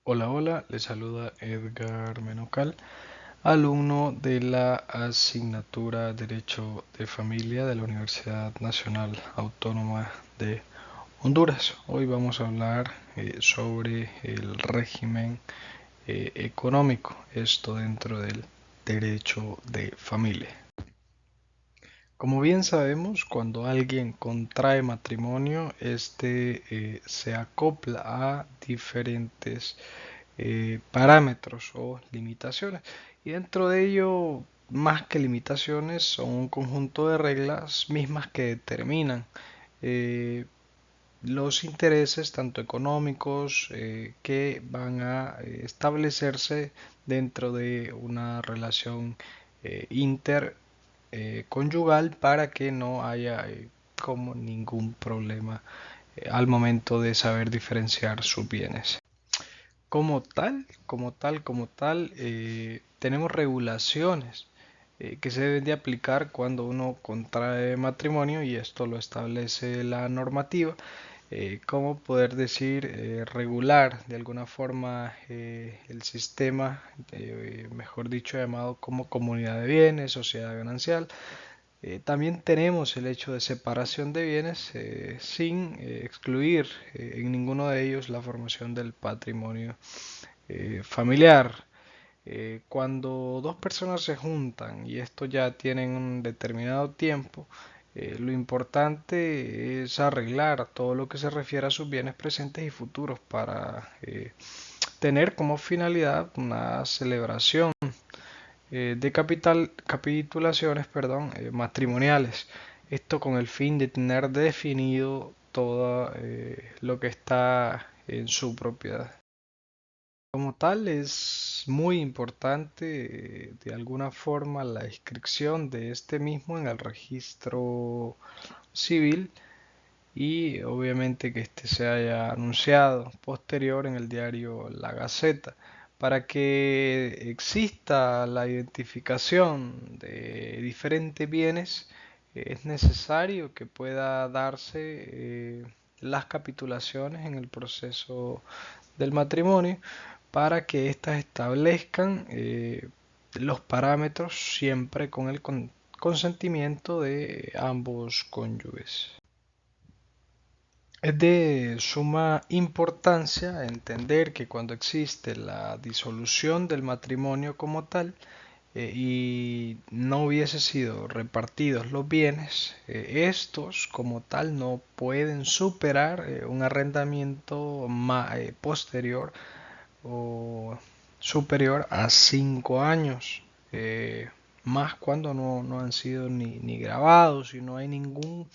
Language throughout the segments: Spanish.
Hola, hola, les saluda Edgar Menocal, alumno de la asignatura Derecho de Familia de la Universidad Nacional Autónoma de Honduras. Hoy vamos a hablar sobre el régimen económico, esto dentro del derecho de familia. Como bien sabemos, cuando alguien contrae matrimonio, este se acopla a diferentes parámetros o limitaciones. Y dentro de ello, más que limitaciones, son un conjunto de reglas mismas que determinan eh, los intereses, tanto económicos, que van a establecerse dentro de una relación interconyugal para que no haya como ningún problema al momento de saber diferenciar sus bienes. Como tal, tenemos regulaciones que se deben de aplicar cuando uno contrae matrimonio y esto lo establece la normativa. Cómo poder decir regular de alguna forma el sistema, mejor dicho, llamado como comunidad de bienes, sociedad ganancial. También tenemos el hecho de separación de bienes sin excluir en ninguno de ellos la formación del patrimonio familiar. Cuando dos personas se juntan y esto ya tienen un determinado tiempo, lo importante es arreglar todo lo que se refiere a sus bienes presentes y futuros para tener como finalidad una celebración de capitulaciones, perdón, matrimoniales. Esto con el fin de tener definido todo lo que está en su propiedad. Como tal, es muy importante de alguna forma la inscripción de este mismo en el registro civil y obviamente que este se haya anunciado posterior en el diario La Gaceta para que exista la identificación de diferentes bienes. Es necesario que pueda darse las capitulaciones en el proceso del matrimonio para que éstas establezcan los parámetros siempre con el consentimiento de ambos cónyuges. Es de suma importancia entender que cuando existe la disolución del matrimonio como tal y no hubiese sido repartidos los bienes, estos como tal no pueden superar un arrendamiento posterior o superior a 5 años, más cuando no han sido ni grabados y no hay ningún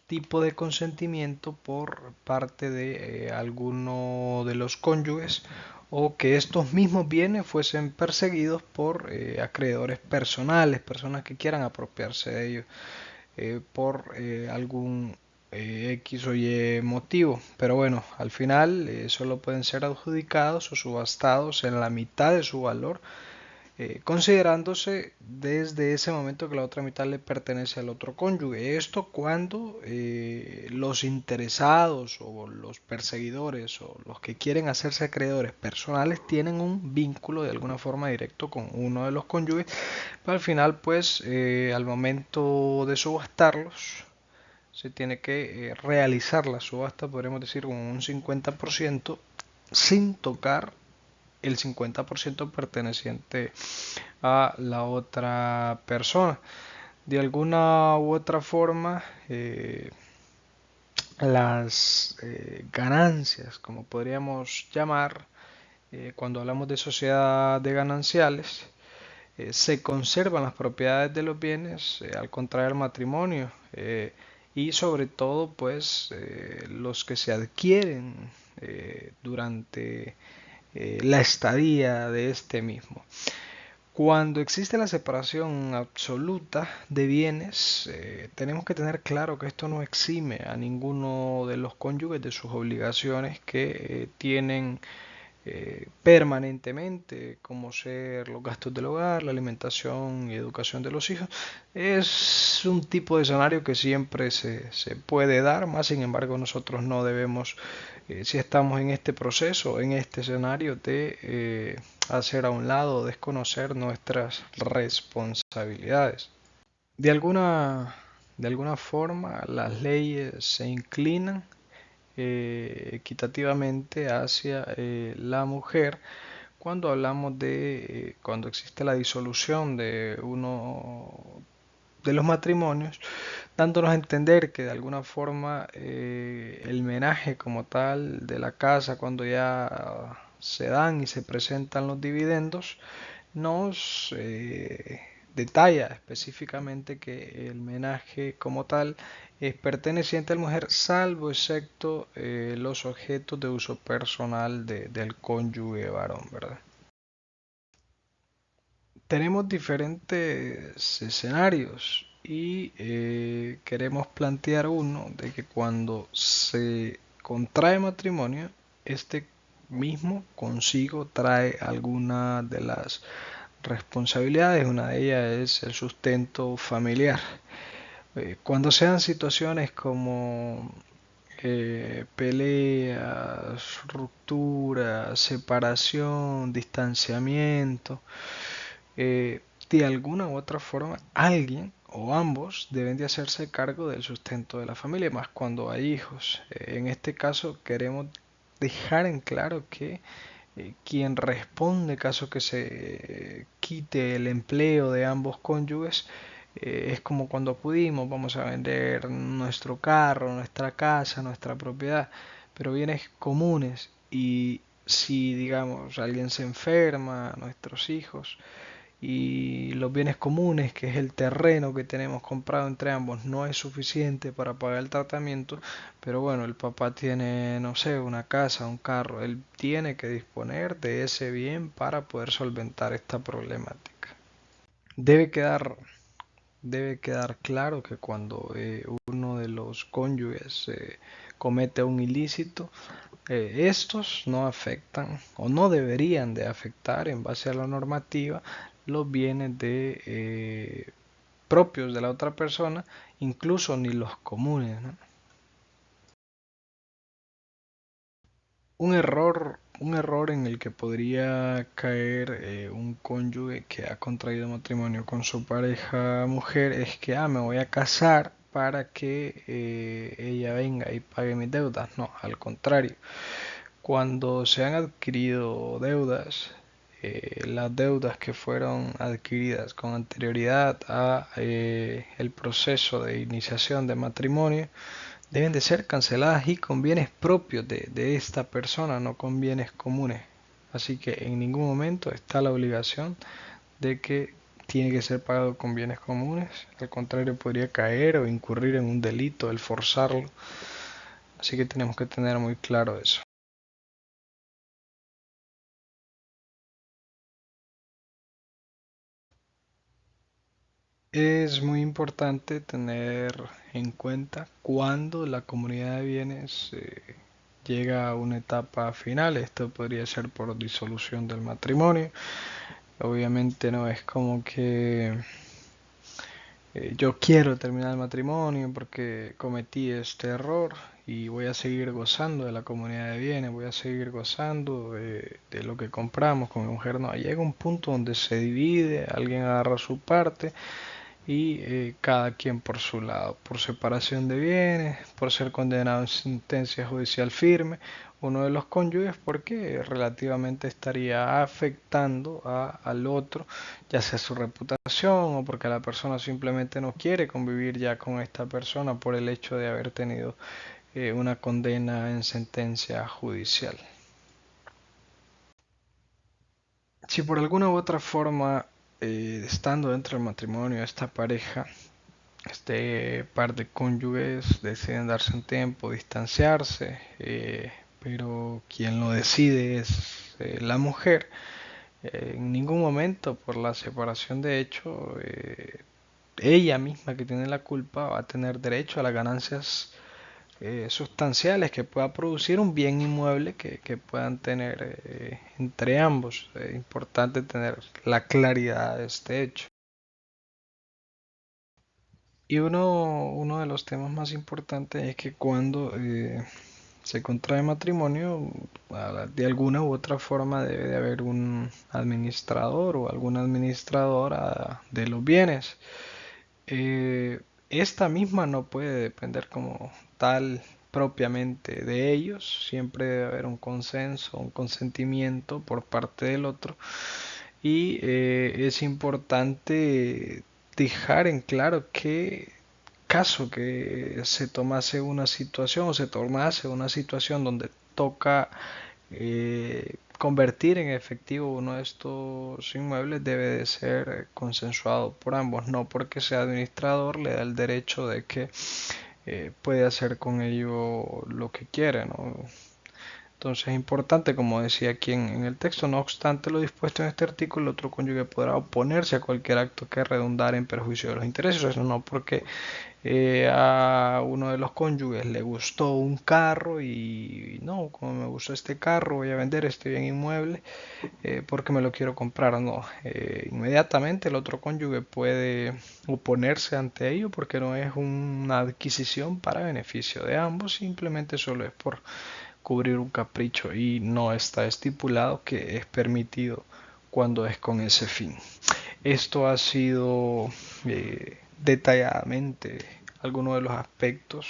tipo de consentimiento por parte de alguno de los cónyuges o que estos mismos bienes fuesen perseguidos por acreedores personales, personas que quieran apropiarse de ellos por algún X o Y motivo. Pero bueno, al final solo pueden ser adjudicados o subastados en la mitad de su valor, considerándose desde ese momento que la otra mitad le pertenece al otro cónyuge. Esto cuando los interesados o los perseguidores o los que quieren hacerse acreedores personales tienen un vínculo de alguna forma directo con uno de los cónyuges, pero al final pues al momento de subastarlos se tiene que realizar la subasta, podríamos decir, con un 50% sin tocar el 50% perteneciente a la otra persona. De alguna u otra forma, las ganancias, como podríamos llamar, cuando hablamos de sociedad de gananciales, se conservan las propiedades de los bienes al contraer matrimonio y sobre todo pues los que se adquieren durante la estadía de este mismo. Cuando existe la separación absoluta de bienes, tenemos que tener claro que esto no exime a ninguno de los cónyuges de sus obligaciones que tienen permanentemente, como ser los gastos del hogar, la alimentación y educación de los hijos. Es un tipo de escenario que siempre se puede dar, más sin embargo nosotros no debemos, si estamos en este proceso, en este escenario, de hacer a un lado, desconocer nuestras responsabilidades. De alguna, de alguna forma, las leyes se inclinan equitativamente hacia la mujer cuando hablamos de cuando existe la disolución de uno de los matrimonios, dándonos a entender que de alguna forma el menaje como tal de la casa, cuando ya se dan y se presentan los dividendos, nos detalla específicamente que el menaje como tal es perteneciente a la mujer, salvo excepto los objetos de uso personal del cónyuge varón, ¿verdad? Tenemos diferentes escenarios y queremos plantear uno de que cuando se contrae matrimonio, este mismo consigo trae alguna de las responsabilidades. Una de ellas es el sustento familiar. Cuando sean situaciones como peleas, rupturas, separación, distanciamiento, de alguna u otra forma alguien o ambos deben de hacerse cargo del sustento de la familia, más cuando hay hijos. En este caso queremos dejar en claro que quien responde caso que se quite el empleo de ambos cónyuges es como cuando acudimos, vamos a vender nuestro carro, nuestra casa, nuestra propiedad, pero bienes comunes y si digamos alguien se enferma, nuestros hijos, y los bienes comunes, que es el terreno que tenemos comprado entre ambos, no es suficiente para pagar el tratamiento, pero bueno, el papá tiene, no sé, una casa, un carro, él tiene que disponer de ese bien para poder solventar esta problemática. Debe quedar, debe quedar claro que cuando uno de los cónyuges comete un ilícito, estos no afectan o no deberían de afectar en base a la normativa los bienes propios de la otra persona, incluso ni los comunes, ¿no? Un error en el que podría caer un cónyuge que ha contraído matrimonio con su pareja mujer es que, me voy a casar para que ella venga y pague mis deudas. No, al contrario. Cuando se han adquirido deudas, las deudas que fueron adquiridas con anterioridad a el proceso de iniciación de matrimonio deben de ser canceladas y con bienes propios de esta persona, no con bienes comunes. Así que en ningún momento está la obligación de que tiene que ser pagado con bienes comunes. Al contrario, podría caer o incurrir en un delito el forzarlo. Así que tenemos que tener muy claro eso. Es muy importante tener en cuenta cuando la comunidad de bienes llega a una etapa final. Esto podría ser por disolución del matrimonio. Obviamente no es como que yo quiero terminar el matrimonio porque cometí este error y voy a seguir gozando de la comunidad de bienes, voy a seguir gozando de lo que compramos con mi mujer. No, llega un punto donde se divide, alguien agarra su parte y cada quien por su lado, por separación de bienes, por ser condenado en sentencia judicial firme, uno de los cónyuges porque relativamente estaría afectando al otro, ya sea su reputación o porque la persona simplemente no quiere convivir ya con esta persona por el hecho de haber tenido una condena en sentencia judicial. Si por alguna u otra forma, estando dentro del matrimonio, esta pareja, este par de cónyuges deciden darse un tiempo, distanciarse, pero quien lo decide es la mujer. En ningún momento por la separación de hecho, ella misma que tiene la culpa va a tener derecho a las ganancias sustanciales que pueda producir un bien inmueble que puedan tener entre ambos. Es importante tener la claridad de este hecho. Y uno de los temas más importantes es que cuando se contrae matrimonio, de alguna u otra forma debe de haber un administrador o alguna administradora de los bienes. Esta misma no puede depender como tal propiamente de ellos, siempre debe haber un consenso, un consentimiento por parte del otro y es importante dejar en claro que caso que se tomase una situación o se tomase una situación donde toca convertir en efectivo uno de estos inmuebles debe de ser consensuado por ambos, no porque sea administrador le da el derecho de que puede hacer con ello lo que quiere, ¿no? Entonces es importante, como decía aquí en el texto, no obstante lo dispuesto en este artículo, el otro cónyuge podrá oponerse a cualquier acto que redundare en perjuicio de los intereses. Eso no porque a uno de los cónyuges le gustó un carro y no, como me gustó este carro, voy a vender este bien inmueble porque me lo quiero comprar. No, inmediatamente el otro cónyuge puede oponerse ante ello porque no es una adquisición para beneficio de ambos, simplemente solo es por cubrir un capricho y no está estipulado que es permitido cuando es con ese fin. Esto ha sido detalladamente algunos de los aspectos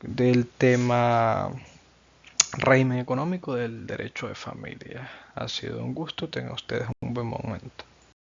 del tema régimen económico del derecho de familia. Ha sido un gusto, tengan ustedes un buen momento.